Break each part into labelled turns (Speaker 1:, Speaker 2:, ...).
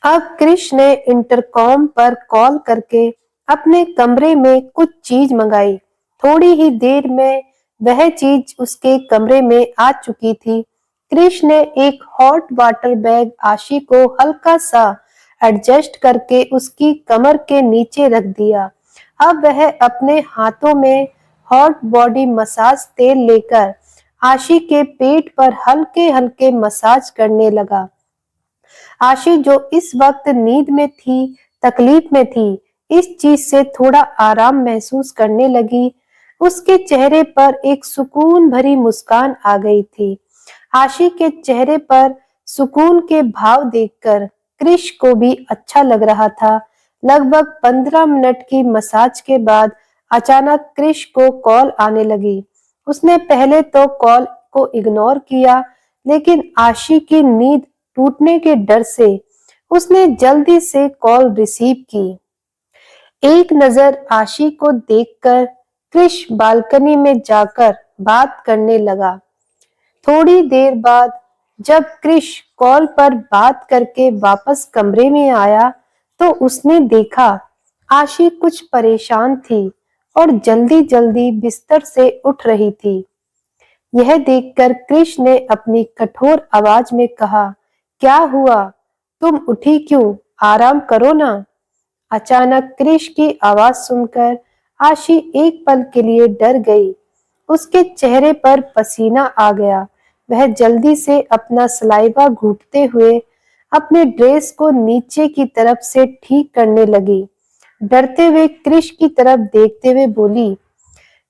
Speaker 1: अब क्रिश ने इंटरकॉम पर कॉल करके अपने कमरे में कुछ चीज मंगाई। थोड़ी ही देर में वह चीज उसके कमरे में आ चुकी थी। क्रिश ने एक हॉट वाटर बैग आशी को हल्का सा एडजस्ट करके उसकी कमर के नीचे रख दिया। अब वह अपने हाथों में हॉट बॉडी मसाज तेल लेकर आशी के पेट पर हल्के हल्के मसाज करने लगा। आशी जो इस वक्त नींद में थी, तकलीफ में थी, इस चीज से थोड़ा आराम महसूस करने लगी। उसके चेहरे पर एक सुकून भरी मुस्कान आ गई थी। आशी के चेहरे पर सुकून के भाव देखकर क्रिश को भी अच्छा लग रहा था। लगभग 15 मिनट की मसाज के बाद अचानक क्रिश को कॉल आने लगी। उसने पहले तो कॉल को इग्नोर किया, लेकिन आशी की नींद टूटने के डर से उसने जल्दी से कॉल रिसीव की। एक नजर आशी को देखकर क्रिश बालकनी में जाकर बात करने लगा। थोड़ी देर बाद जब क्रिश कॉल पर बात करके वापस कमरे में आया तो उसने देखा आशी कुछ परेशान थी और जल्दी जल्दी बिस्तर से उठ रही थी। यह देखकर क्रिश ने अपनी कठोर आवाज में कहा, क्या हुआ? तुम उठी क्यों? आराम करो ना। अचानक क्रिश की आवाज सुनकर आशी एक पल के लिए डर गई। उसके चेहरे पर पसीना आ गया। वह जल्दी से अपना सलाइवा घूंटते हुए अपने ड्रेस को नीचे की तरफ से ठीक करने लगी। डरते हुए क्रिश की तरफ देखते हुए बोली,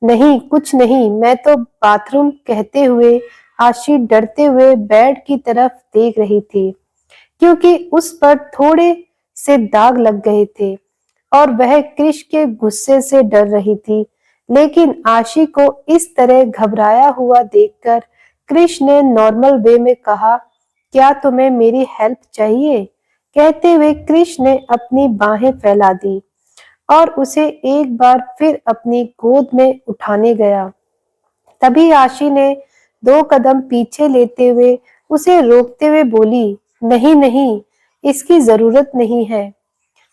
Speaker 1: नहीं कुछ नहीं, मैं तो बाथरूम। कहते हुए आशी डरते हुए बेड की तरफ देख रही थी, क्योंकि उस पर थोड़े से दाग लग गए थे और वह क्रिश के गुस्से से डर रही थी। लेकिन आशी को इस तरह घबराया हुआ देखकर क्रिश ने नॉर्मल वे में कहा, क्या तुम्हें मेरी हेल्प चाहिए? कहते हुए क्रिश ने अपनी बाहें फैला दी और उसे एक बार फिर अपनी गोद में उठाने गया। तभी आशी ने 2 कदम पीछे लेते हुए उसे रोकते हुए बोली, नहीं नहीं, इसकी जरूरत नहीं है,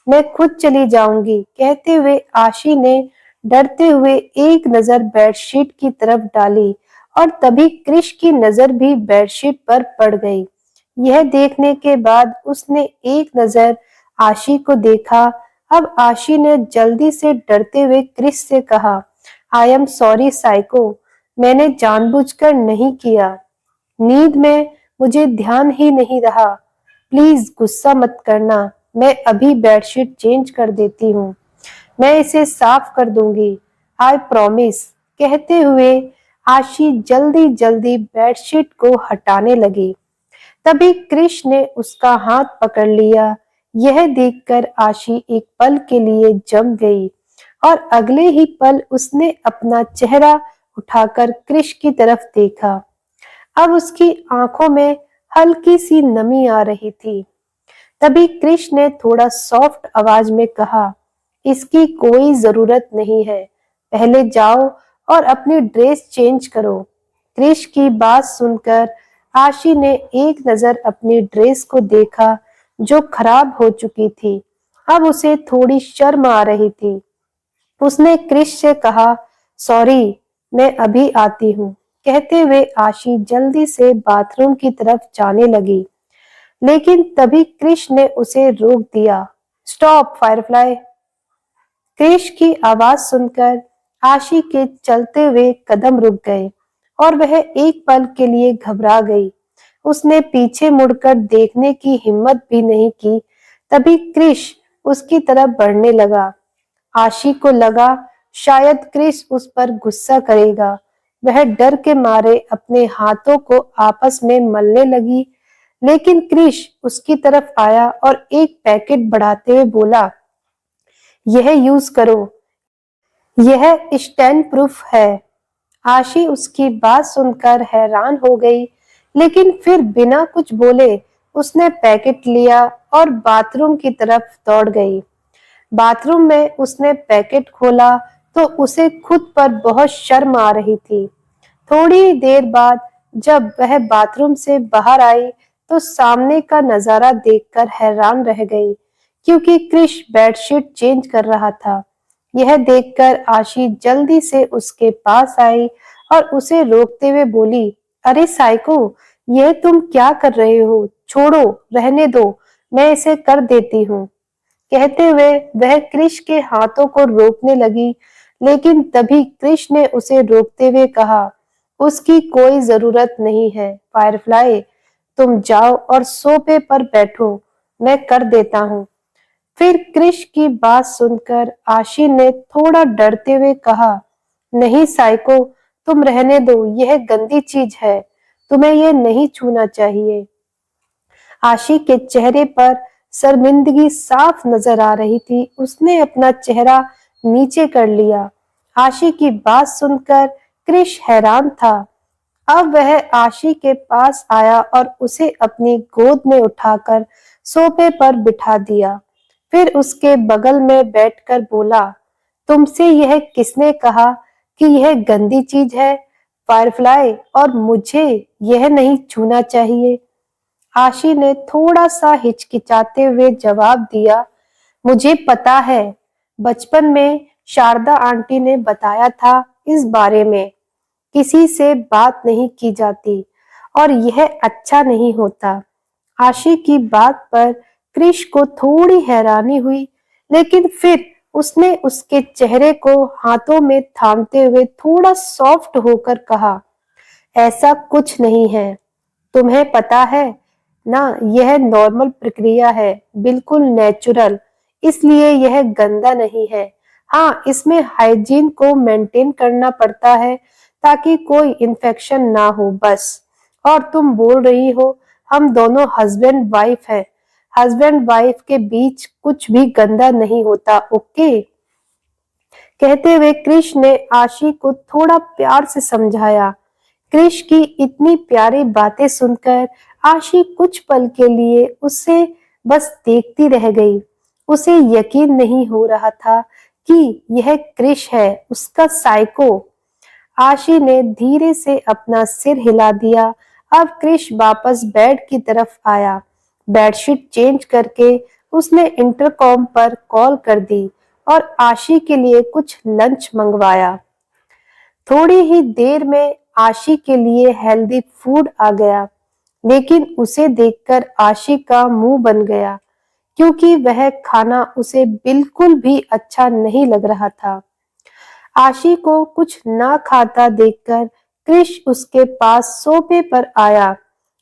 Speaker 1: मैं खुद चली जाऊंगी। कहते हुए आशी ने डरते हुए एक नजर बेडशीट की तरफ डाली और तभी क्रिश की नजर भी बेडशीट पर पड़ गई। यह देखने के बाद उसने एक नजर आशी को देखा। अब आशी ने जल्दी से डरते हुए क्रिश से कहा, आई एम सॉरी साइको, मैंने जानबूझकर नहीं किया, नींद में मुझे ध्यान ही नहीं रहा, प्लीज गुस्सा मत करना, मैं अभी बेडशीट चेंज कर देती हूँ, मैं इसे साफ कर दूंगी, आई प्रॉमिस। कहते हुए आशी जल्दी जल्दी बेडशीट को हटाने लगी। तभी क्रिश ने उसका हाथ पकड़ लिया। यह देखकर आशी एक पल के लिए जम गई और अगले ही पल उसने अपना चेहरा उठाकर क्रिश की तरफ देखा। अब उसकी आंखों में हल्की सी नमी आ रही थी। तभी क्रिश ने थोड़ा सॉफ्ट आवाज में कहा, इसकी कोई जरूरत नहीं है, पहले जाओ और अपनी ड्रेस चेंज करो। क्रिश की बात सुनकर आशी ने एक नजर अपनी ड्रेस को देखा जो खराब हो चुकी थी। अब उसे थोड़ी शर्म आ रही थी। उसने क्रिश से कहा, सॉरी, मैं अभी आती हूँ। कहते हुए आशी जल्दी से बाथरूम की तरफ जाने लगी, लेकिन तभी क्रिश ने उसे रोक दिया। Stop Firefly. क्रिश की आवाज सुनकर आशी के चलते हुए कदम रुक गए और वह एक पल के लिए घबरा गई। उसने पीछे मुड़कर देखने की हिम्मत भी नहीं की। तभी क्रिश उसकी तरफ बढ़ने लगा। आशी को लगा शायद क्रिश उस पर गुस्सा करेगा। वह डर के मारे अपने हाथों को आपस में मलने लगी, लेकिन क्रिश उसकी तरफ आया और एक पैकेट बढ़ाते हुए बोला, यह यूज करो, यह स्टैंड प्रूफ है। आशी उसकी बात सुनकर हैरान हो गई, लेकिन फिर बिना कुछ बोले उसने पैकेट लिया और बाथरूम की तरफ दौड़ गई। बाथरूम में उसने पैकेट खोला तो उसे खुद पर बहुत शर्म आ रही थी। थोड़ी देर बाद जब वह बाथरूम से बाहर आई तो सामने का नजारा देखकर हैरान रह गई, क्योंकि क्रिश बेडशीट चेंज कर रहा था। यह देखकर आशी जल्दी से उसके पास आई और उसे रोकते हुए बोली, अरे साइको, यह तुम क्या कर रहे हो? छोड़ो, रहने दो, मैं इसे कर देती हूँ। कहते हुए वह क्रिश के हाथों को रोकने लगी, लेकिन तभी क्रिश ने उसे रोकते हुए कहा, उसकी कोई जरूरत नहीं है फायरफ्लाई, तुम जाओ और सोफे पर बैठो, मैं कर देता हूँ। फिर क्रिश की बात सुनकर आशी ने थोड़ा डरते हुए कहा, नहीं साइको, तुम रहने दो, यह गंदी चीज है, तुम्हें यह नहीं छूना चाहिए। आशी के चेहरे पर शर्मिंदगी साफ नजर आ रही थी। उसने अपना चेहरा नीचे कर लिया। आशी की बात सुनकर क्रिश हैरान था। अब वह आशी के पास आया और उसे अपनी गोद में उठाकर सोफे पर बिठा दिया। फिर उसके बगल में बैठकर बोला, तुमसे यह किसने कहा कि यह गंदी चीज है फायरफ्लाई, और मुझे यह नहीं छूना चाहिए? आशी ने थोड़ा सा हिचकिचाते हुए जवाब दिया, मुझे पता है, बचपन में शारदा आंटी ने बताया था इस बारे में, किसी से बात नहीं की जाती और यह अच्छा नहीं होता। आशी की बात पर क्रिश को थोड़ी हैरानी हुई, लेकिन फिर उसने उसके चेहरे को हाथों में थामते हुए थोड़ा सॉफ्ट होकर कहा, ऐसा कुछ नहीं है, तुम्हें पता है ना, यह नॉर्मल प्रक्रिया है, बिल्कुल नेचुरल, इसलिए यह गंदा नहीं है। हाँ, इसमें हाइजीन को मेंटेन करना पड़ता है ताकि कोई इन्फेक्शन ना हो, बस। और तुम बोल रही हो हम दोनों हस्बैंड वाइफ हैं, हस्बैंड वाइफ के बीच कुछ भी गंदा नहीं होता, ओके? कहते हुए क्रिश ने आशी को थोड़ा प्यार से समझाया। क्रिश की इतनी प्यारी बातें सुनकर आशी कुछ पल के लिए उसे बस देखती रह गई। उसे यकीन नहीं हो रहा था कि यह क्रिश है, उसका साइको। आशी ने धीरे से अपना सिर हिला दिया। अब क्रिश वापस बेड की तरफ आया। बेडशीट चेंज करके उसने इंटरकॉम पर कॉल कर दी और आशी के लिए कुछ लंच मंगवाया। थोड़ी ही देर में आशी के लिए हेल्दी फूड आ गया, लेकिन उसे देखकर आशी का मुंह बन गया, क्योंकि वह खाना उसे बिल्कुल भी अच्छा नहीं लग रहा था। आशी को कुछ ना खाता देखकर क्रिश उसके पास सोफे पर आया।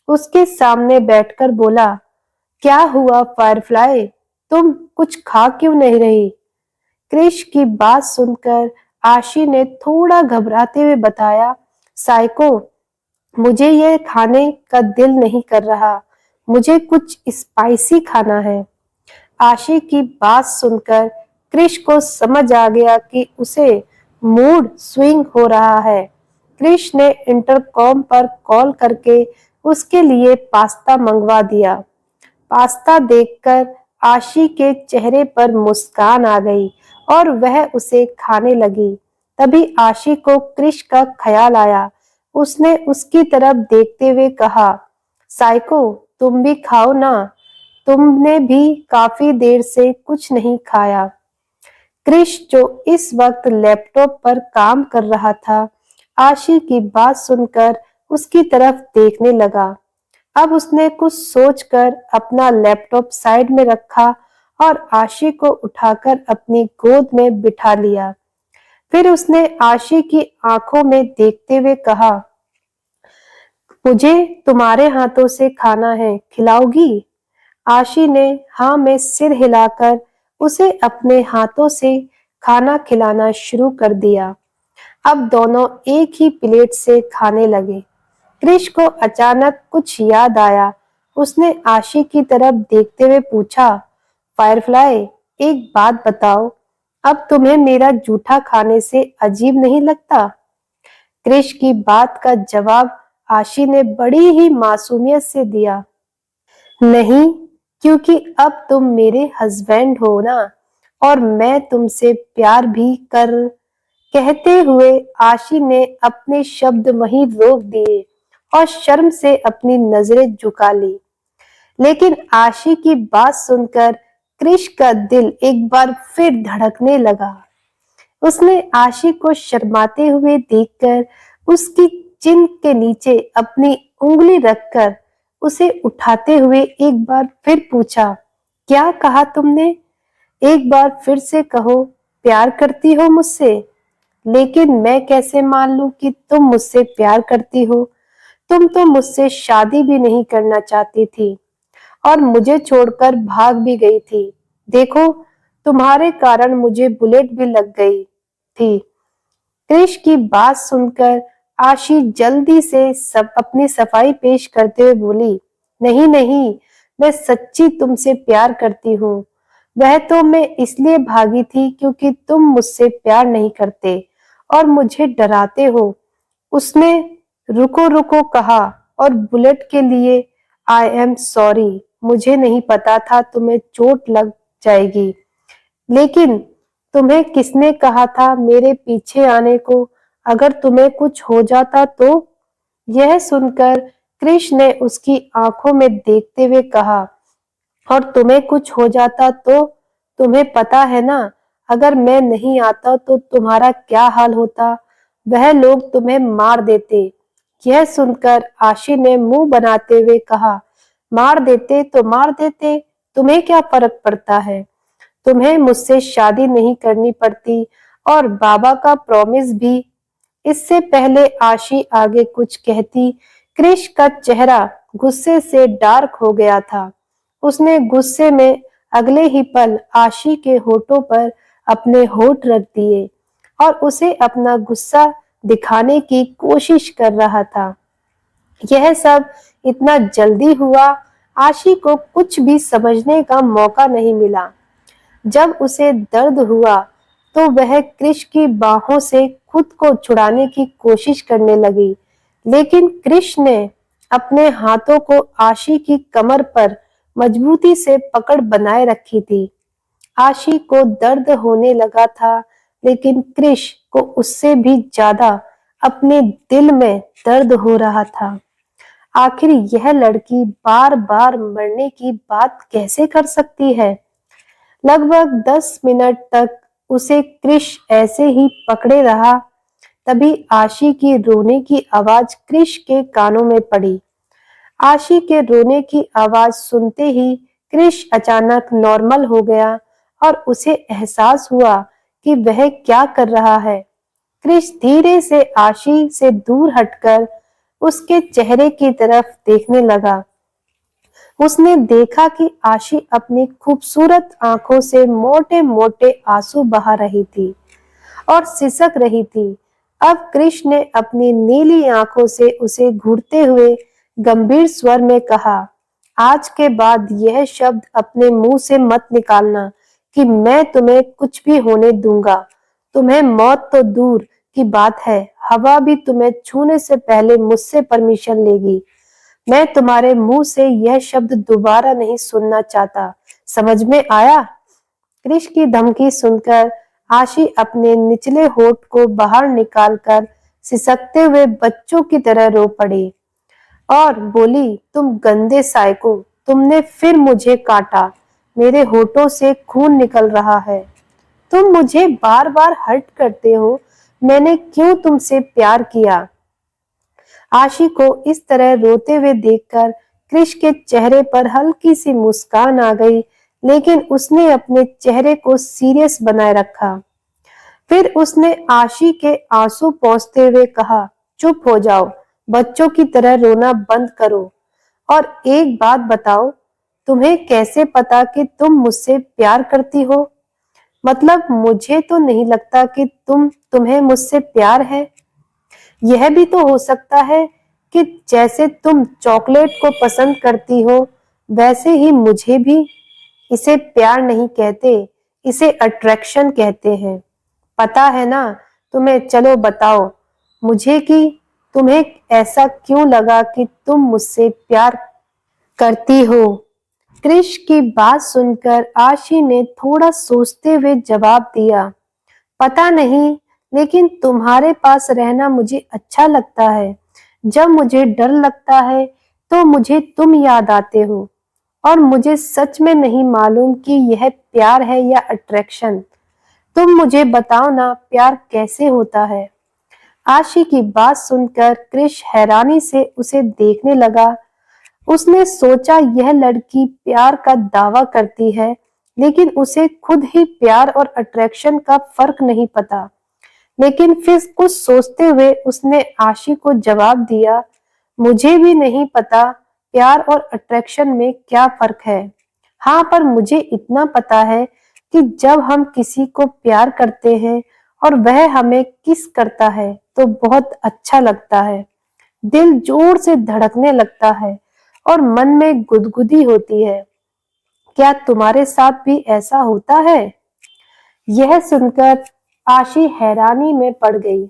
Speaker 1: उसके सामने बैठकर बोला, क्या हुआ फायरफ्लाई, तुम कुछ खा क्यों नहीं रही? क्रिश की बात सुनकर आशी ने थोड़ा घबराते हुए बताया, साइको, मुझे यह खाने का दिल नहीं कर रहा, मुझे कुछ स्पाइसी खाना है। आशी की बात सुनकर क्रिश को समझ आ गया कि उसे मूड स्विंग हो रहा है। क्रिश ने इंटरकॉम पर कॉल करके उसके लिए पास्ता मंगवा दिया। पास्ता देखकर आशी के चेहरे पर मुस्कान आ गई और वह उसे खाने लगी। तभी आशी को क्रिश का ख्याल आया। उसने उसकी तरफ देखते हुए कहा, साइको, तुम भी खाओ ना, तुमने भी काफी देर से कुछ नहीं खाया। क्रिश, जो इस वक्त लैपटॉप पर काम कर रहा था, आशी की बात सुनकर उसकी तरफ देखने लगा। अब उसने कुछ सोचकर अपना लैपटॉप साइड में रखा और आशी को उठाकर अपनी गोद में बिठा लिया। फिर उसने आशी की आंखों में देखते हुए कहा, मुझे तुम्हारे हाथों से खाना है, खिलाओगी? आशी ने हाँ में सिर हिलाकर उसे अपने हाथों से खाना खिलाना शुरू कर दिया। अब दोनों एक ही प्लेट से खाने लगे। क्रिश को अचानक कुछ याद आया। उसने आशी की तरफ देखते हुए पूछा, फायरफ्लाई, एक बात बताओ, अब तुम्हें मेरा जूठा खाने से अजीब नहीं लगता? क्रिश की बात का जवाब आशी ने बड़ी ही मासूमियत से दिया, नहीं, क्योंकि अब तुम मेरे हस्बैंड हो ना, और मैं तुमसे प्यार भी कर। कहते हुए आशी ने अपने शब्द वहीं रोक दिए और शर्म से अपनी नजरें झुका ली। लेकिन आशी की बात सुनकर कृष का दिल एक बार फिर धड़कने लगा। उसने आशी को शर्माते हुए देखकर उसकी चिन के नीचे अपनी उंगली रखकर उसे उठाते हुए एक बार फिर पूछा, क्या कहा तुमने? एक बार फिर से कहो, प्यार करती हो मुझसे? लेकिन मैं कैसे मान लूं कि तुम मुझसे प्यार करती हो? तुम तो मुझसे शादी भी नहीं करना चाहती थी और मुझे छोड़कर भाग भी गई थी। देखो, तुम्हारे कारण मुझे बुलेट भी लग गई थी। कृष की बात सुनकर आशी जल्दी से सब अपनी सफाई पेश करते हुए बोली, नहीं नहीं, मैं सच्ची तुमसे प्यार करती हूँ। वह तो मैं इसलिए भागी थी क्योंकि तुम मुझसे प्यार नहीं करते और मुझे डराते हो। उसने रुको रुको कहा और बुलेट के लिए आई एम सॉरी, मुझे नहीं पता था तुम्हें चोट लग जाएगी। लेकिन तुम्हें किसने कहा था मेरे पीछे आने को? अगर तुम्हें कुछ हो जाता तो? यह सुनकर कृष ने उसकी आंखों में देखते हुए कहा, और तुम्हें कुछ हो जाता तो? तुम्हें पता है ना, अगर मैं नहीं आता तो तुम्हारा क्या हाल होता? वह लोग तुम्हें मार देते। यह सुनकर आशी ने मुंह बनाते हुए कहा, मार देते तो मार देते, तुम्हें क्या फर्क पड़ता है? तुम्हें मुझसे शादी नहीं करनी पड़ती और बाबा का प्रॉमिस भी। इससे पहले आशी आगे कुछ कहती, कृष का चेहरा गुस्से से डार्क हो गया था। उसने गुस्से में अगले ही पल आशी के होठों पर अपने होठ रख दिए और उसे अपना गुस्सा दिखाने की कोशिश कर रहा था। यह सब इतना जल्दी हुआ, आशी को कुछ भी समझने का मौका नहीं मिला। जब उसे दर्द हुआ तो वह कृष की बाहों से खुद को छुड़ाने की कोशिश करने लगी, लेकिन कृष ने अपने हाथों को आशी की कमर पर मजबूती से पकड़ बनाए रखी थी। आशी को दर्द होने लगा था, लेकिन कृष को उससे भी ज्यादा अपने दिल में दर्द हो रहा था। आखिर यह लड़की बार बार मरने की बात कैसे कर सकती है? लगभग 10 मिनट तक उसे कृष ऐसे ही पकड़े रहा। तभी आशी की रोने की आवाज कृष के कानों में पड़ी। आशी के रोने की आवाज सुनते ही कृष अचानक नॉर्मल हो गया और उसे एहसास हुआ कि वह क्या कर रहा है। कृष धीरे से आशी से दूर हटकर उसके चेहरे की तरफ देखने लगा। उसने देखा कि आशी अपनी खूबसूरत आंखों से मोटे मोटे आंसू बहा रही थी और सिसक रही थी। अब कृष ने अपनी नीली आंखों से उसे घूरते हुए गंभीर स्वर में कहा, आज के बाद यह शब्द अपने मुंह से मत निकालना कि मैं तुम्हें कुछ भी होने दूंगा। तुम्हें मौत तो दूर की बात है, हवा भी तुम्हें छूने से पहले मुझसे परमिशन लेगी। मैं तुम्हारे मुंह से यह शब्द दोबारा नहीं सुनना चाहता, समझ में आया? कृष की धमकी सुनकर आशी अपने निचले होठ को बाहर निकालकर सिसकते हुए बच्चों की तरह रो पड़ी और बोली, तुम गंदे साइको, तुमने फिर मुझे काटा, मेरे होठों से खून निकल रहा है। तुम मुझे बार बार हर्ट करते हो, मैंने क्यों तुमसे प्यार किया? आशी को इस तरह रोते हुए देखकर कृष के चेहरे पर हल्की सी मुस्कान आ गई, लेकिन उसने अपने चेहरे को सीरियस बनाए रखा। फिर उसने आशी के आंसू पोंछते हुए कहा, चुप हो जाओ, बच्चों की तरह रोना बंद करो और एक बात बताओ, तुम्हें कैसे पता कि तुम मुझसे प्यार करती हो? मतलब मुझे तो नहीं लगता कि तुम्हें मुझसे प्यार है। यह भी तो हो सकता है कि जैसे तुम चॉकलेट को पसंद करती हो, वैसे ही मुझे भी। इसे प्यार नहीं कहते, इसे अट्रैक्शन कहते हैं। पता है ना तुम्हें? चलो बताओ मुझे कि तुम्हें ऐसा क्यों लगा कि तुम मुझसे प्यार करती हो? कृष की बात सुनकर आशी ने थोड़ा सोचते हुए जवाब दिया, पता नहीं, लेकिन तुम्हारे पास रहना मुझे अच्छा लगता है। जब मुझे डर लगता है तो मुझे तुम याद आते हो। और मुझे सच में नहीं मालूम कि यह प्यार है या अट्रैक्शन। तुम मुझे बताओ ना, प्यार कैसे होता है? आशी की बात सुनकर क्रिश हैरानी से उसे देखने लगा। उसने सोचा यह लड़की प्यार का दावा करती है, लेकिन उसे खुद ही प्यार और अट्रैक्शन का फर्क नहीं पता। लेकिन फिर कुछ सोचते हुए उसने आशी को जवाब दिया, मुझे भी नहीं पता प्यार और अट्रैक्शन में क्या फर्क है। हाँ, पर मुझे इतना पता है कि जब हम किसी को प्यार करते हैं और वह हमें किस करता है तो बहुत अच्छा लगता है। दिल जोर से धड़कने लगता है और मन में गुदगुदी होती है। क्या तुम्हारे साथ भी ऐसा होता है? यह सुनकर आशी हैरानी में पड़ गई।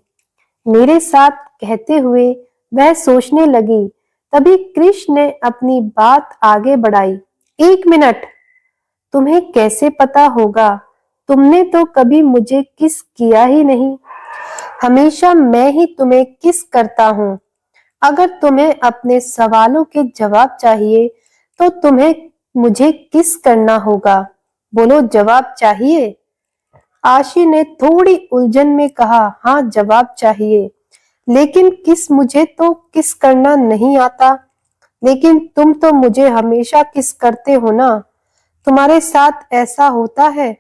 Speaker 1: मेरे साथ कहते हुए वह सोचने लगी। तभी कृष्ण ने अपनी बात आगे बढ़ाई। एक मिनट, तुम्हें कैसे पता होगा? तुमने तो कभी मुझे किस किया ही नहीं। हमेशा मैं ही तुम्हें किस करता हूँ। अगर तुम्हें अपने सवालों के जवाब चाहिए तो तुम्हें मुझे किस करना होगा। बोलो, जवाब चाहिए? आशी ने थोड़ी उलझन में कहा, हाँ जवाब चाहिए, लेकिन किस मुझे तो किस करना नहीं आता। लेकिन तुम तो मुझे हमेशा किस करते हो ना। तुम्हारे साथ ऐसा होता है?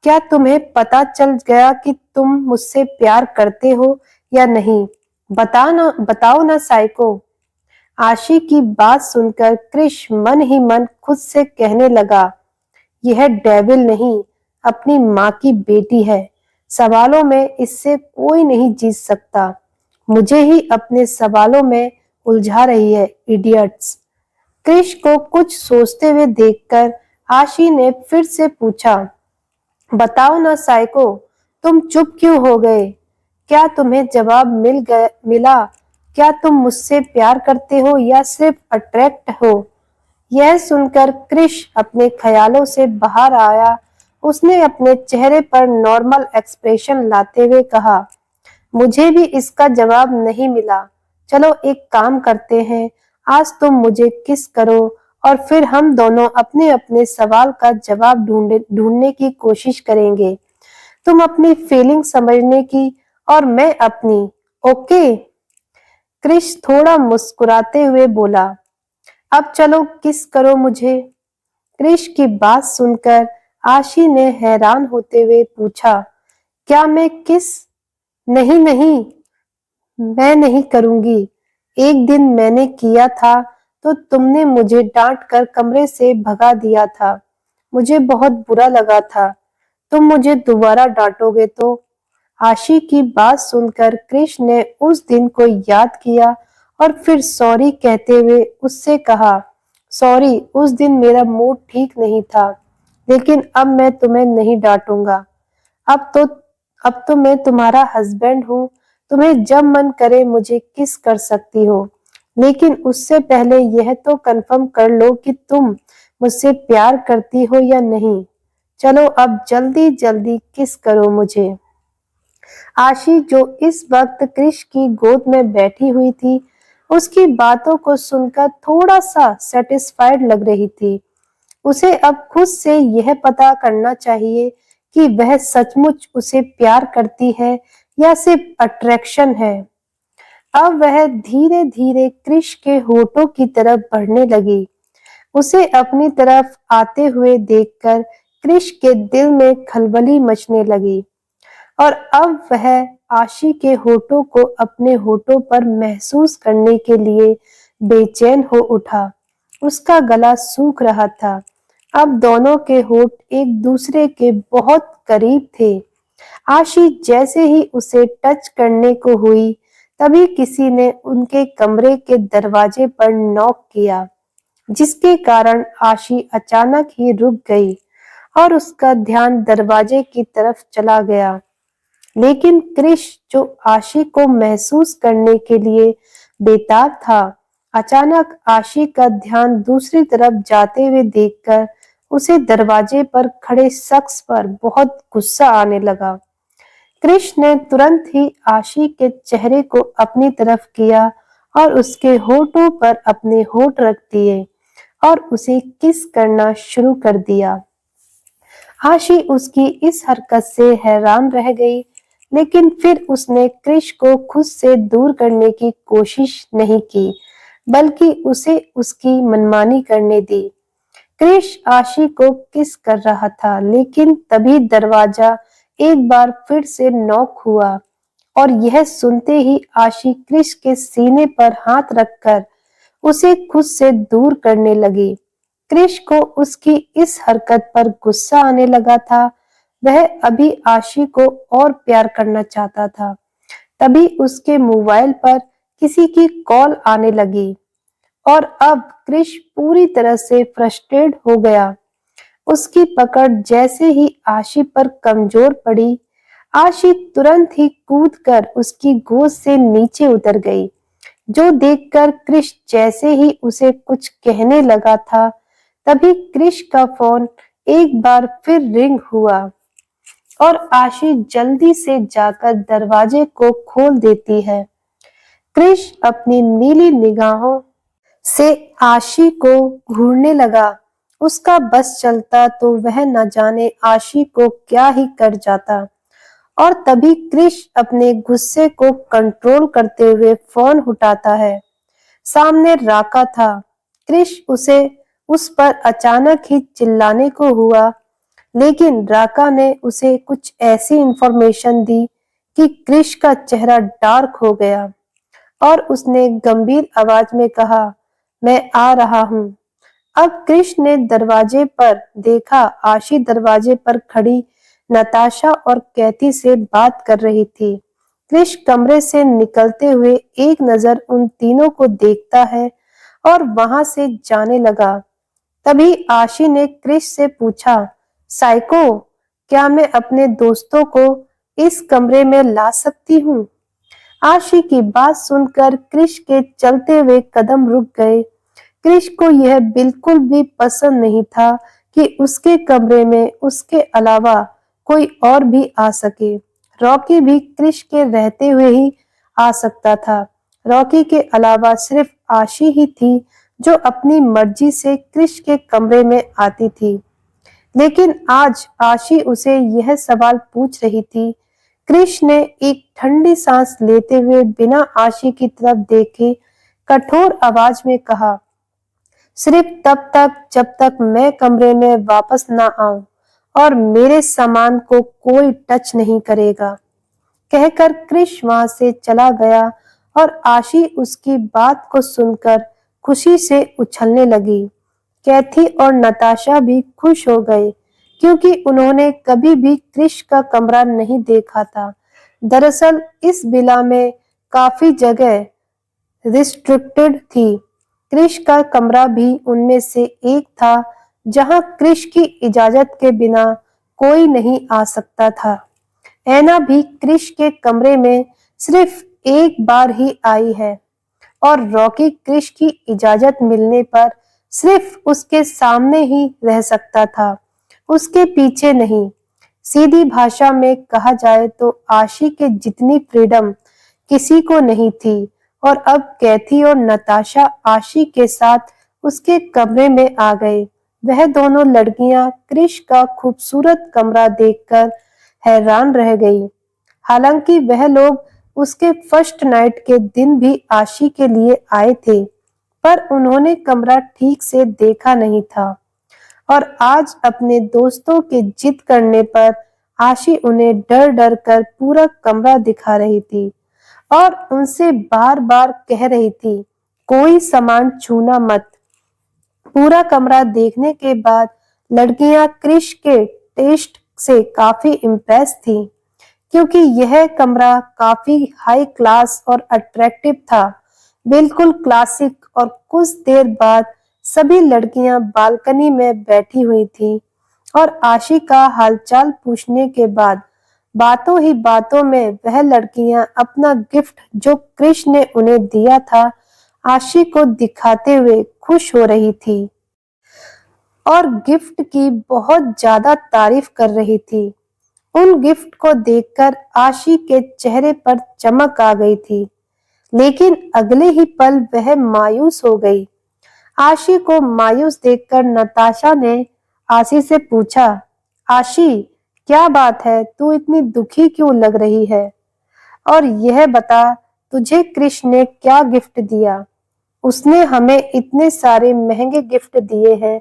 Speaker 1: क्या तुम्हें पता चल गया कि तुम मुझसे प्यार करते हो या नहीं? बताओ ना साइको। आशी की बात सुनकर कृष मन ही मन खुद से कहने लगा, यह डेविल नहीं, अपनी माँ की बेटी है। सवालों में इससे कोई नहीं जीत सकता। मुझे ही अपने सवालों में उलझा रही है, इडियट्स। कृष को कुछ सोचते हुए देखकर आशी ने फिर से पूछा, बताओ ना साइको, तुम चुप क्यों हो गए? क्या तुम्हें जवाब मिला? क्या तुम मुझसे प्यार करते हो या सिर्फ अट्रैक्ट हो? यह सुनकर कृष अपने ख्यालों से बाहर आया। उसने अपने चेहरे पर नॉर्मल एक्सप्रेशन लाते हुए कहा, मुझे भी इसका जवाब नहीं मिला। चलो एक काम करते हैं, आज तुम मुझे किस करो और फिर हम दोनों अपने अपने सवाल का जवाब ढूंढने की कोशिश करेंगे। तुम अपनी फीलिंग समझने की और मैं अपनी। ओके? क्रिश थोड़ा मुस्कुराते हुए बोला, अब चलो किस करो मुझे। क्रिश की बात सुनकर आशी ने हैरान होते हुए पूछा, क्या मैं किस? नहीं नहीं, मैं नहीं करूंगी। एक दिन मैंने किया था तो तुमने मुझे डांट कर कमरे से भगा दिया था। मुझे बहुत बुरा लगा था। तुम मुझे दोबारा डांटोगे तो? आशी की बात सुनकर कृष्ण ने उस दिन को याद किया और फिर सॉरी कहते हुए उससे कहा, सॉरी, उस दिन मेरा मूड ठीक नहीं था, लेकिन अब मैं तुम्हें नहीं डांटूंगा। अब तो अब तो मैं तुम्हारा हस्बैंड हूँ। तुम्हें जब मन करे मुझे किस कर सकती हो, लेकिन उससे पहले यह तो कंफर्म कर लो कि तुम मुझसे प्यार करती हो या नहीं। चलो अब जल्दी जल्दी किस करो मुझे। आशी, जो इस वक्त कृष की गोद में बैठी हुई थी, उसकी बातों को सुनकर थोड़ा सा सेटिस्फाइड लग रही थी। उसे अब खुद से यह पता करना चाहिए कि वह सचमुच उसे प्यार करती है या सिर्फ अट्रैक्शन है। अब वह धीरे धीरे कृष के होठों की तरफ बढ़ने लगी। उसे अपनी तरफ आते हुए देखकर कृष के दिल में खलबली मचने लगी और अब वह आशी के होठों को अपने होठों पर महसूस करने के लिए बेचैन हो उठा। उसका गला सूख रहा था। अब दोनों के होठ एक दूसरे के बहुत करीब थे। आशी जैसे ही उसे टच करने को हुई, तभी किसी ने उनके कमरे के दरवाजे पर नॉक किया, जिसके कारण आशी अचानक ही रुक गई और उसका ध्यान दरवाजे की तरफ चला गया। लेकिन कृष, जो आशी को महसूस करने के लिए बेताब था, अचानक आशी का ध्यान दूसरी तरफ जाते हुए देखकर उसे दरवाजे पर खड़े शख्स पर बहुत गुस्सा आने लगा। कृष ने तुरंत ही आशी के चेहरे को अपनी तरफ किया और उसके होठों पर अपने होठ रख दिए और उसे किस करना शुरू कर दिया। आशी उसकी इस हरकत से हैरान रह गई, लेकिन फिर उसने क्रिश को खुद से दूर करने की कोशिश नहीं की, बल्कि उसे उसकी मनमानी करने दी। क्रिश आशी को किस कर रहा था, लेकिन तभी दरवाजा एक बार फिर से नॉक हुआ और यह सुनते ही आशी क्रिश के सीने पर हाथ रखकर उसे खुद से दूर करने लगी। क्रिश को उसकी इस हरकत पर गुस्सा आने लगा था। वह अभी आशी को और प्यार करना चाहता था। तभी उसके मोबाइल पर किसी की कॉल आने लगी और अब क्रिश पूरी तरह से फ्रस्ट्रेट हो गया। उसकी पकड़ जैसे ही आशी पर कमजोर पड़ी, आशी तुरंत ही कूदकर उसकी गोद से नीचे उतर गई, जो देखकर क्रिश जैसे ही उसे कुछ कहने लगा था, तभी क्रिश का फोन एक बार फिर रिंग हुआ और आशी जल्दी से जाकर दरवाजे को खोल देती है। क्रिश अपनी नीली निगाहों से आशी को घूरने लगा। उसका बस चलता तो वह न जाने आशी को क्या ही कर जाता। और तभी क्रिश अपने गुस्से को कंट्रोल करते हुए फोन उठाता है। सामने राका था। क्रिश उस पर अचानक ही चिल्लाने को हुआ, लेकिन राका ने उसे कुछ ऐसी इंफॉर्मेशन दी कि क्रिश का चेहरा डार्क हो गया और उसने गंभीर आवाज में कहा, मैं आ रहा हूं। अब क्रिश ने दरवाजे पर देखा। आशी दरवाजे पर खड़ी नताशा और कैथी से बात कर रही थी। क्रिश कमरे से निकलते हुए एक नजर उन तीनों को देखता है और वहां से जाने लगा। तभी आशी ने क्रिश से पूछा, साइको, क्या मैं अपने दोस्तों को इस कमरे में ला सकती हूँ? आशी की बात सुनकर क्रिश के चलते हुए कदम रुक गए। क्रिश को यह बिल्कुल भी पसंद नहीं था कि उसके कमरे में उसके अलावा कोई और भी आ सके। रॉकी भी क्रिश के रहते हुए ही आ सकता था। रॉकी के अलावा सिर्फ आशी ही थी जो अपनी मर्जी से क्रिश के कमरे में आती थी। लेकिन आज आशी उसे यह सवाल पूछ रही थी। क्रिश ने एक ठंडी सांस लेते हुए बिना आशी की तरफ देखे कठोर आवाज में कहा, सिर्फ तब तक जब तक मैं कमरे में वापस ना आऊं और मेरे सामान को कोई टच नहीं करेगा। कहकर क्रिश वहां से चला गया और आशी उसकी बात को सुनकर खुशी से उछलने लगी। कैथी और नताशा भी खुश हो गए क्योंकि उन्होंने कभी भी क्रिश का कमरा नहीं देखा था। दरअसल इस विला में काफी जगह रिस्ट्रिक्टेड थी। क्रिश का कमरा भी उनमें से एक था जहां क्रिश की इजाजत के बिना कोई नहीं आ सकता था। ऐना भी क्रिश के कमरे में सिर्फ एक बार ही आई है और रॉकी क्रिश की इजाजत मिलने पर सिर्फ उसके सामने ही रह सकता था, उसके पीछे नहीं। सीधी भाषा में कहा जाए तो आशी के जितनी फ्रीडम किसी को नहीं थी और अब कैथी और नताशा आशी के साथ उसके कमरे में आ गए। वह दोनों लड़कियां क्रिश का खूबसूरत कमरा देखकर हैरान रह गई। हालांकि वह लोग उसके फर्स्ट नाइट के दिन भी आशी के लिए आए थे, पर उन्होंने कमरा ठीक से देखा नहीं था और आज अपने दोस्तों के जिद करने पर आशी उन्हें डर डर कर पूरा कमरा दिखा रही थी और उनसे बार बार कह रही थी, कोई सामान छूना मत। पूरा कमरा देखने के बाद लड़कियां क्रिश के टेस्ट से काफी इम्प्रेस थी क्योंकि यह कमरा काफी हाई क्लास और अट्रैक्टिव था, बिल्कुल क्लासिक। और कुछ देर बाद सभी लड़कियां बालकनी में बैठी हुई थी और आशी का हालचाल पूछने के बाद बातों ही बातों में वह लड़कियां अपना गिफ्ट जो क्रिश ने उन्हें दिया था आशी को दिखाते हुए खुश हो रही थी और गिफ्ट की बहुत ज्यादा तारीफ कर रही थी। उन गिफ्ट को देखकर आशी के चेहरे पर चमक आ गई थी, लेकिन अगले ही पल वह मायूस हो गई। आशी को मायूस देखकर नताशा ने आशी से पूछा, आशी, क्या बात है, तू इतनी दुखी क्यों लग रही है? और यह बता, तुझे कृष्ण ने क्या गिफ्ट दिया? उसने हमें इतने सारे महंगे गिफ्ट दिए हैं,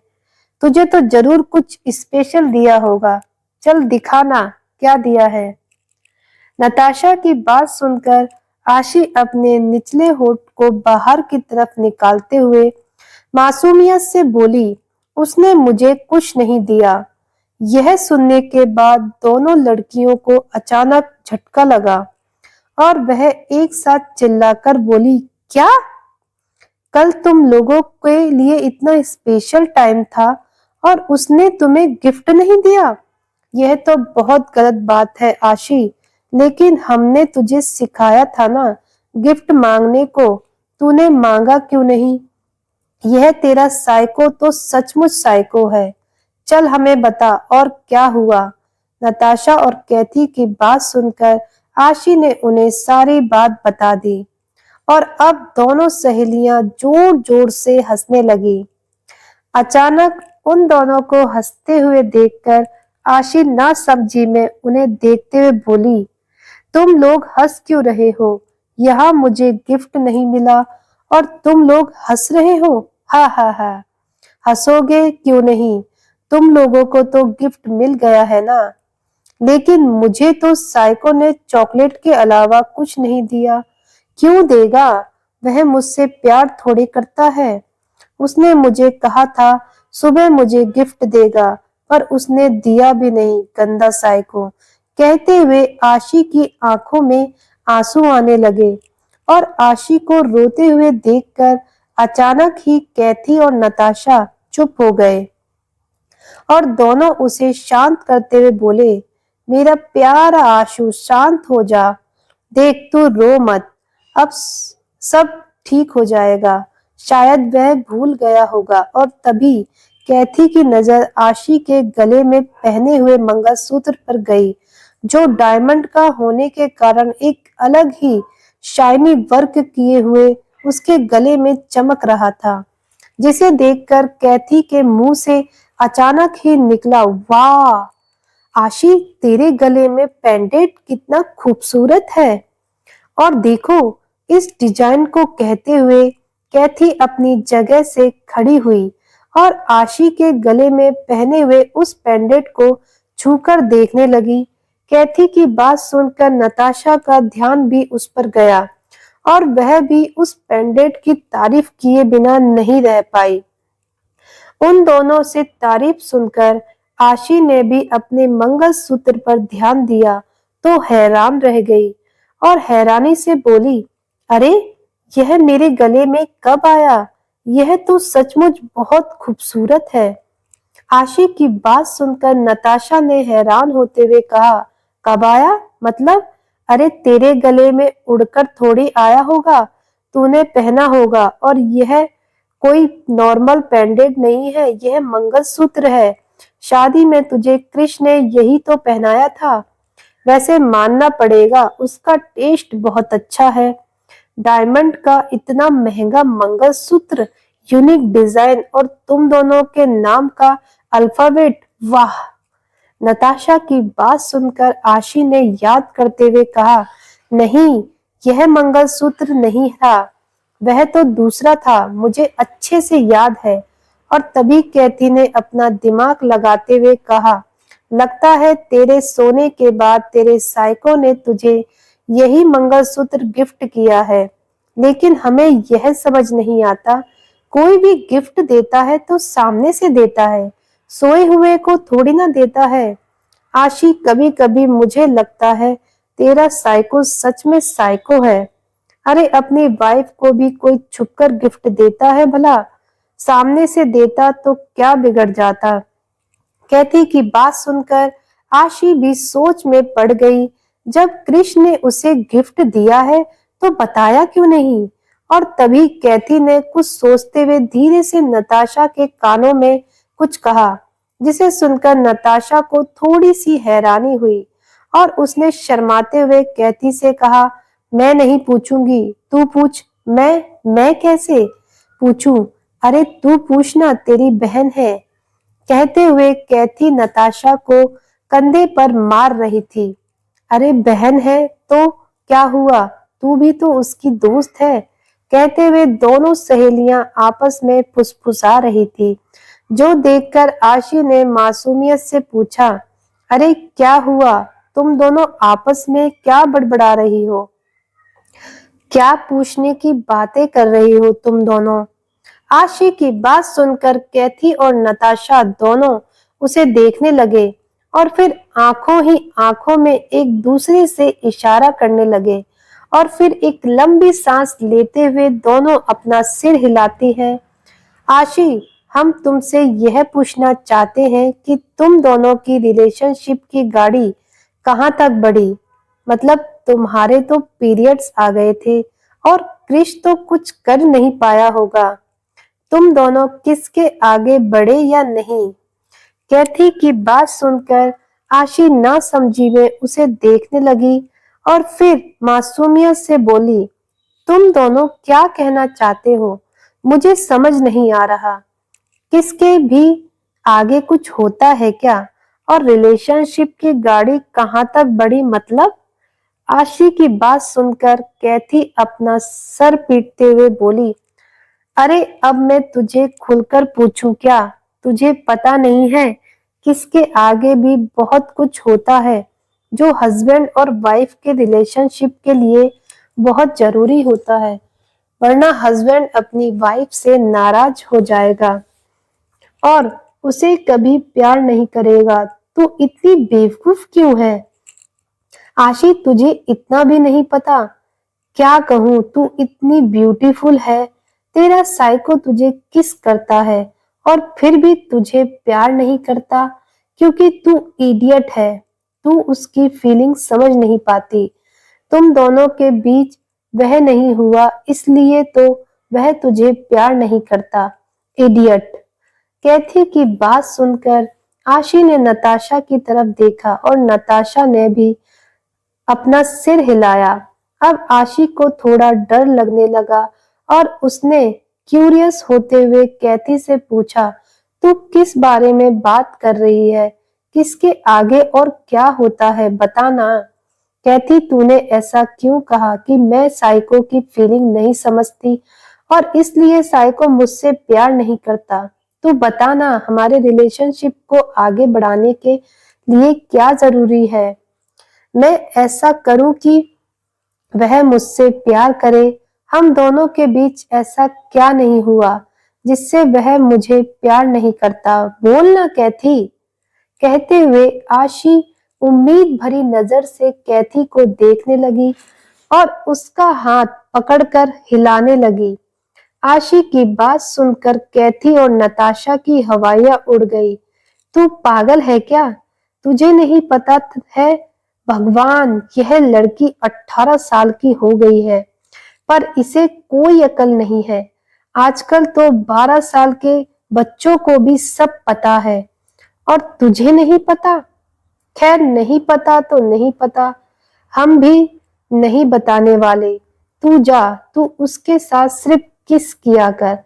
Speaker 1: तुझे तो जरूर कुछ स्पेशल दिया होगा। चल दिखाना, क्या दिया है? नताशा की बात सुनकर आशी अपने निचले होठ को बाहर की तरफ निकालते हुए मासूमियत से बोली, उसने मुझे कुछ नहीं दिया। यह सुनने के बाद दोनों लड़कियों को अचानक झटका लगा और वह एक साथ चिल्लाकर बोली, क्या? कल तुम लोगों के लिए इतना स्पेशल टाइम था और उसने तुम्हें गिफ्ट नहीं दिया? यह तो बहुत गलत बात है आशी, लेकिन हमने तुझे सिखाया था ना गिफ्ट मांगने को, तूने मांगा क्यों नहीं? यह तेरा साइको तो सचमुच साइको है। चल हमें बता और क्या हुआ? नताशा और कैथी की बात सुनकर आशी ने उन्हें सारी बात बता दी और अब दोनों सहेलियां जोर जोर से हंसने लगी। अचानक उन दोनों को हंसते हुए देखकर आशी नासमझी में उन्हें देखते हुए बोली, तुम लोग हंस क्यों रहे हो? यहाँ मुझे गिफ्ट नहीं मिला और तुम लोग हंस रहे हो? हा हा हा। हंसोगे क्यों नहीं? तुम लोगों को तो गिफ्ट मिल गया है ना। लेकिन मुझे तो साइको ने चॉकलेट के अलावा कुछ नहीं दिया। क्यों देगा? वह मुझसे प्यार थोड़ी करता है। उसने मुझे कहा था सुबह मुझे गिफ्ट देगा, पर उसने दिया भी नहीं, गंदा साइको। कहते हुए आशी की आंखों में आंसू आने लगे और आशी को रोते हुए देखकर अचानक ही कैथी और नताशा चुप हो गए और दोनों उसे शांत करते हुए बोले, मेरा प्यारा आशु, शांत हो जा। देख, तू रो मत, अब सब ठीक हो जाएगा। शायद वह भूल गया होगा। और तभी कैथी की नजर आशी के गले में पहने हुए मंगलसूत्र पर गई, जो डायमंड का होने के कारण एक अलग ही शाइनी वर्क किए हुए उसके गले में चमक रहा था, जिसे देखकर कैथी के मुंह से अचानक ही निकला, वाह आशी, तेरे गले में पेंडेंट कितना खूबसूरत है। और देखो इस डिजाइन को। कहते हुए कैथी अपनी जगह से खड़ी हुई और आशी के गले में पहने हुए उस पेंडेंट को छूकर देखने लगी। कैथी की बात सुनकर नताशा का ध्यान भी उस पर गया और वह भी उस पेंडेंट की तारीफ किए बिना नहीं रह पाई। उन दोनों से तारीफ सुनकर आशी ने भी अपने मंगलसूत्र पर ध्यान दिया तो हैरान रह गई और हैरानी से बोली, अरे यह मेरे गले में कब आया? यह तो सचमुच बहुत खूबसूरत है। आशी की बात सुनकर नताशा ने हैरान होते हुए कहा, कब आया मतलब? अरे तेरे गले में उड़कर थोड़ी आया होगा, तूने पहना होगा। और यह कोई नॉर्मल पेंडेंट नहीं है, यह मंगलसूत्र है। शादी में तुझे कृष्ण ने यही तो पहनाया था। वैसे मानना पड़ेगा उसका टेस्ट बहुत अच्छा है। डायमंड का इतना महंगा मंगलसूत्र, यूनिक डिजाइन और तुम दोनों के नाम का अल्फाबेट, वाह। नताशा की बात सुनकर आशी ने याद करते हुए कहा, नहीं, यह मंगलसूत्र नहीं था, वह तो दूसरा था, मुझे अच्छे से याद है। और तभी कैथी ने अपना दिमाग लगाते हुए कहा, लगता है तेरे सोने के बाद तेरे साइको ने तुझे यही मंगलसूत्र गिफ्ट किया है। लेकिन हमें यह समझ नहीं आता, कोई भी गिफ्ट देता है तो सामने से देता है, सोए हुए को थोड़ी ना देता है। आशी, कभी कभी मुझे लगता है तेरा साइको सच में साइको है। अरे अपनी वाइफ को भी कोई छुपकर गिफ्ट देता है भला? सामने से देता तो क्या बिगड़ जाता? कैथी की बात सुनकर आशी भी सोच में पड़ गई। जब कृष्ण ने उसे गिफ्ट दिया है तो बताया क्यों नहीं? और तभी कैथी ने कुछ सोचते हुए धीरे से नताशा के कानों में कुछ कहा, जिसे सुनकर नताशा को थोड़ी सी हैरानी हुई और उसने शर्माते हुए कैथी से कहा, मैं नहीं पूछूंगी, तू पूछ। मैं कैसे पूछूं? अरे तू पूछना, तेरी बहन है। कहते हुए कैथी नताशा को कंधे पर मार रही थी। अरे बहन है तो क्या हुआ, तू भी तो उसकी दोस्त है। कहते हुए दोनों सहेलियां आपस में फुसफुसा रही थी, जो देखकर आशी ने मासूमियत से पूछा, अरे क्या हुआ, तुम दोनों आपस में क्या बड़बड़ा रही हो? क्या पूछने की बातें कर रही हो तुम दोनों? आशी की बात सुनकर कैथी और नताशा दोनों उसे देखने लगे और फिर आंखों ही आंखों में एक दूसरे से इशारा करने लगे और फिर एक लंबी सांस लेते हुए दोनों अपना सिर हिलाती हैं। आशी, हम तुमसे यह पूछना चाहते हैं कि तुम दोनों की रिलेशनशिप की गाड़ी कहाँ तक बढ़ी? मतलब तुम्हारे तो पीरियड्स आ गए थे और क्रिश तो कुछ कर नहीं पाया होगा। तुम दोनों किसके आगे बढ़े या नहीं? कैथी की बात सुनकर आशी ना समझी में उसे देखने लगी और फिर मासूमियत से बोली, तुम दोनों क्या कहना चाहते हो? मुझे समझ नहीं आ रहा। किसके भी आगे कुछ होता है क्या? और रिलेशनशिप की गाड़ी कहाँ तक बढ़ी मतलब? आशी की बात सुनकर कैथी अपना सर पीटते हुए बोली, अरे अब मैं तुझे खुलकर पूछूं क्या? तुझे पता नहीं है किसके आगे भी बहुत कुछ होता है जो हस्बैंड और वाइफ के रिलेशनशिप के लिए बहुत जरूरी होता है, वरना हस्बैंड अपनी वाइफ से नाराज हो जाएगा और उसे कभी प्यार नहीं करेगा। तू इतनी बेवकूफ क्यों है? आशी, तुझे इतना भी नहीं पता? क्या कहूँ, तू इतनी ब्यूटीफुल है, तेरा साइको तुझे किस करता है और फिर भी तुझे प्यार नहीं करता क्योंकि तू इडियट है। तू उसकी फीलिंग समझ नहीं पाती। तुम दोनों के बीच वह नहीं हुआ इसलिए तो वह तुझे प्यार नहीं करता, इडियट। कैथी की बात सुनकर आशी ने नताशा की तरफ देखा और नताशा ने भी अपना सिर हिलाया। अब आशी को थोड़ा डर लगने लगा और उसने क्यूरियस होते हुए कैथी से पूछा, तू किस बारे में बात कर रही है? किसके आगे और क्या होता है, बता ना। कैथी, तूने ऐसा क्यों कहा कि मैं साइको की फीलिंग नहीं समझती और इसलिए साइको मुझसे प्यार नहीं करता? तू बता ना, हमारे रिलेशनशिप को आगे बढ़ाने के लिए क्या जरूरी है? मैं ऐसा करूं कि वह मुझसे प्यार करे? हम दोनों के बीच ऐसा क्या नहीं हुआ जिससे वह मुझे प्यार नहीं करता? बोल ना कैथी। कहते हुए आशी उम्मीद भरी नजर से कैथी को देखने लगी और उसका हाथ पकड़कर हिलाने लगी। आशी की बात सुनकर कैथी और नताशा की हवाइयां उड़ गई। तू पागल है क्या? तुझे नहीं पता है? भगवान, यह लड़की 18 साल की हो गई है पर इसे कोई अकल नहीं है। आजकल तो 12 साल के बच्चों को भी सब पता है और तुझे नहीं पता? खैर, नहीं पता तो नहीं पता, हम भी नहीं बताने वाले। तू जा, तू उसके साथ सिर्फ किस किया कर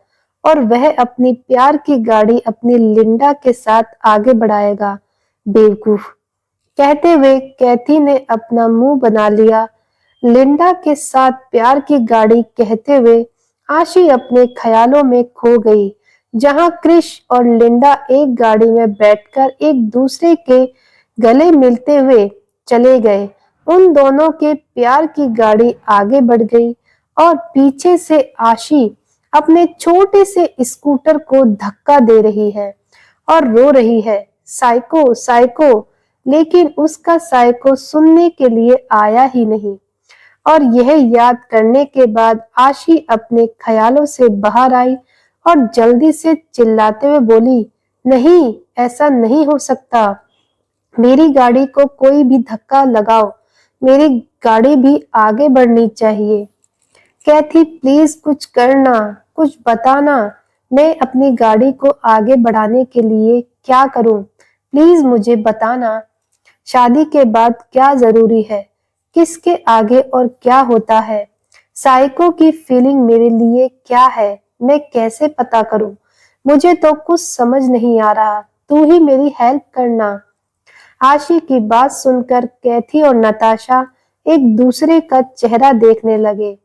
Speaker 1: और वह अपनी प्यार की गाड़ी अपनी लिंडा के साथ आगे बढ़ाएगा, बेवकूफ। कहते हुए कैथी ने अपना मुंह बना लिया। लिंडा के साथ प्यार की गाड़ी कहते हुए आशी अपने ख्यालों में खो गई, जहां क्रिश और लिंडा एक गाड़ी में बैठकर एक दूसरे के गले मिलते हुए चले गए। उन दोनों के प्यार की गाड़ी आगे बढ़ गई और पीछे से आशी अपने छोटे से स्कूटर को धक्का दे रही है और रो रही है, साइको साइको। लेकिन उसका साइको सुनने के लिए आया ही नहीं और यह याद करने के बाद आशी अपने ख्यालों से बाहर आई और जल्दी से चिल्लाते हुए बोली, नहीं, ऐसा नहीं हो सकता। मेरी गाड़ी को कोई भी धक्का लगाओ, मेरी गाड़ी भी आगे बढ़नी चाहिए। कैथी, प्लीज कुछ करना, कुछ बताना। मैं अपनी गाड़ी को आगे बढ़ाने के लिए क्या करूं? प्लीज मुझे बताना। शादी के बाद क्या जरूरी है? किसके आगे और क्या होता है? साइको की फीलिंग मेरे लिए क्या है? मैं कैसे पता करूं? मुझे तो कुछ समझ नहीं आ रहा, तू ही मेरी हेल्प करना। आशी की बात सुनकर कैथी और नताशा एक दूसरे का चेहरा देखने लगे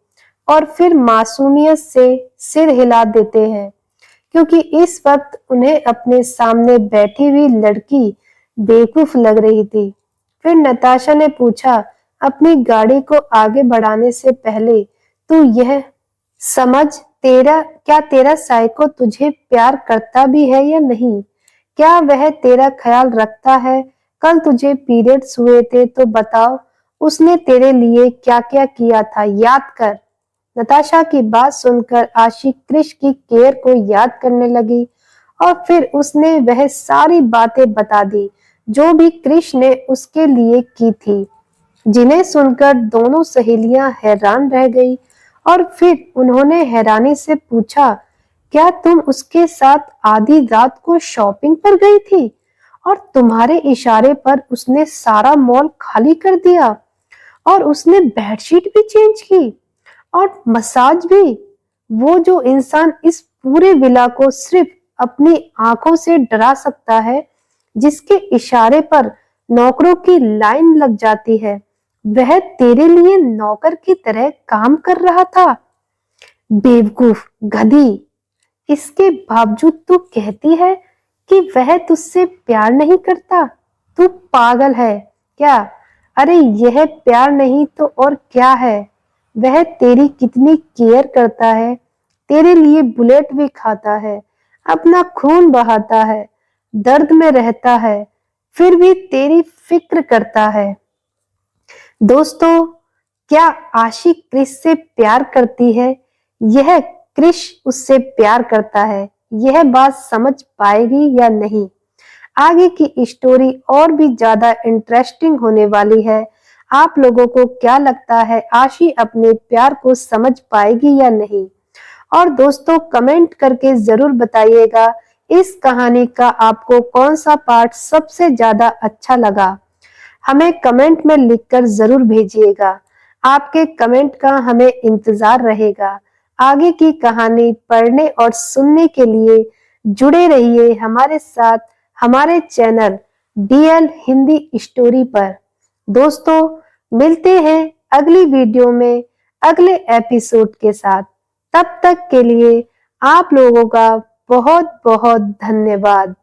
Speaker 1: और फिर मासूमियत से सिर हिला देते हैं, क्योंकि इस वक्त उन्हें अपने सामने बैठी हुई लड़की बेवकूफ लग रही थी। फिर नताशा ने पूछा, अपनी गाड़ी को आगे बढ़ाने से पहले तू यह समझ, तेरा साइको तुझे प्यार करता भी है या नहीं? क्या वह तेरा ख्याल रखता है? कल तुझे पीरियड्स हुए थे तो बताओ, उसने तेरे लिए क्या क्या किया था, याद कर। नताशा की बात सुनकर आशी क्रिश की केयर को याद करने लगी और फिर उसने वह सारी बातें बता दी जो भी क्रिश ने उसके लिए की थी, जिन्हें सुनकर दोनों सहेलियां हैरान रह गई और फिर उन्होंने हैरानी से पूछा, क्या तुम उसके साथ आधी रात को शॉपिंग पर गई थी और तुम्हारे इशारे पर उसने सारा मॉल खाली कर दिया और उसने बेडशीट भी चेंज की और मसाज भी? वो जो इंसान इस पूरे विला को सिर्फ अपनी आंखों से डरा सकता है, जिसके इशारे पर नौकरों की लाइन लग जाती है, वह तेरे लिए नौकर की तरह काम कर रहा था? बेवकूफ गधी! इसके बावजूद तू कहती है कि वह तुझसे प्यार नहीं करता। तू पागल है क्या? अरे यह प्यार नहीं तो और क्या है? वह तेरी कितनी केयर करता है, तेरे लिए बुलेट भी खाता है, अपना खून बहाता है, दर्द में रहता है, फिर भी तेरी फिक्र करता है। दोस्तों, क्या आशी क्रिश से प्यार करती है? यह क्रिश उससे प्यार करता है, यह बात समझ पाएगी या नहीं? आगे की स्टोरी और भी ज्यादा इंटरेस्टिंग होने वाली है। आप लोगों को क्या लगता है, आशी अपने प्यार को समझ पाएगी या नहीं? और दोस्तों, कमेंट करके जरूर बताइएगा इस कहानी का आपको कौन सा पार्ट सबसे ज्यादा अच्छा लगा। हमें कमेंट में लिखकर जरूर भेजिएगा। आपके कमेंट का हमें इंतजार रहेगा। आगे की कहानी पढ़ने और सुनने के लिए जुड़े रहिए हमारे साथ, हमारे चैनल डीएल हिंदी स्टोरी पर। दोस्तों, मिलते हैं अगली वीडियो में अगले एपिसोड के साथ। तब तक के लिए आप लोगों का बहुत बहुत धन्यवाद।